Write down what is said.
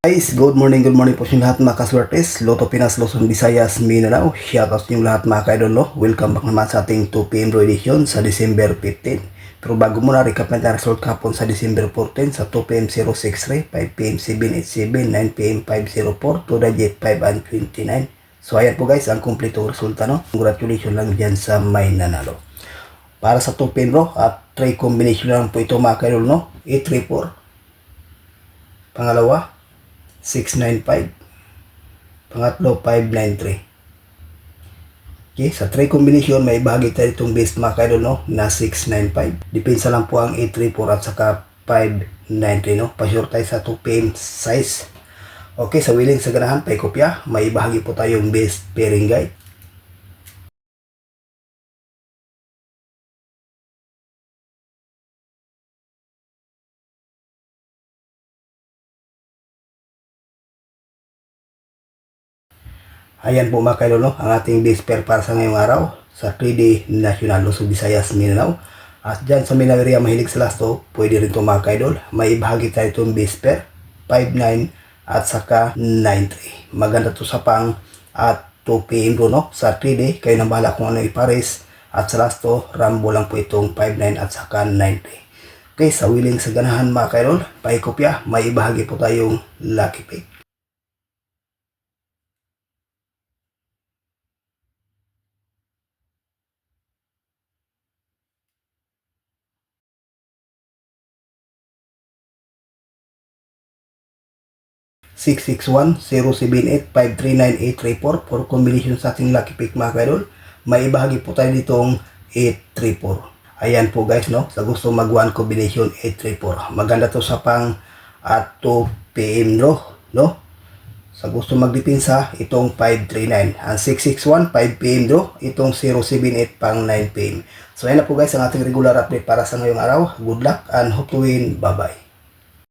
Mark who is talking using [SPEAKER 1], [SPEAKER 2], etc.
[SPEAKER 1] Guys, good morning po sa lahat mga kaswertes. Lotto Pinas, Luzon, Visayas, Mindanao. Shoutout sa inyong lahat mga kaidol, no? Welcome back naman sa ating 2pm edition sa December 15. Pero bago muna, recap natin ang result kahapon sa December 14 sa 2pm 063, 5pm 787, 9pm 504, to the jet 5 and 29. So ayan po guys, ang kumpletong resulta, no? Congratulations lang dyan sa may nanalo. Para sa 2pm bro, at 3 combination lang po ito mga kaidol, no? 834. Pangalawa, 695. Pangatlo, 593. Okay, sa 3 combination, may bahagi tayo itong base mga kaidol, no? Na 695. Depensa lang po ang 834 at saka 593, no? Pa-sure tayo sa 2pm size. Okay, sa willing sa ganahan, paikopya, may bahagi po tayong base pairing guide. Ayan po mga kaidol, no? Ang ating base pair para sa ngayong araw sa 3D National Luzon, Visayas, Mindanao. At dyan sa Mindanao area mahilig sa lasto, pwede rin ito mga kaidol. May ibahagi tayo itong base pair 59 at saka 93. Maganda to sa pang at 2pm bro, no? Sa 3D, kayo nang bahala kung ano ipares. At sa lasto, Rambo lang po itong 59 at saka 93. Okay, sa willing sa ganahan mga kaidol, paikopya, may ibahagi po tayong lucky pick. 661-078-539-834 for combination sa ating lucky pick mga kaidol. May ibahagi po tayo ditong 834. Ayan po guys, no? Sa gusto mag 1 combination 834. Maganda to sa pang at 2pm no? Sa gusto magdepensa, itong 539. Ang 661, 5pm itong 078 pang 9pm. So ayan na po guys ang ating regular update para sa ngayong araw. Good luck and hope to win. Bye bye.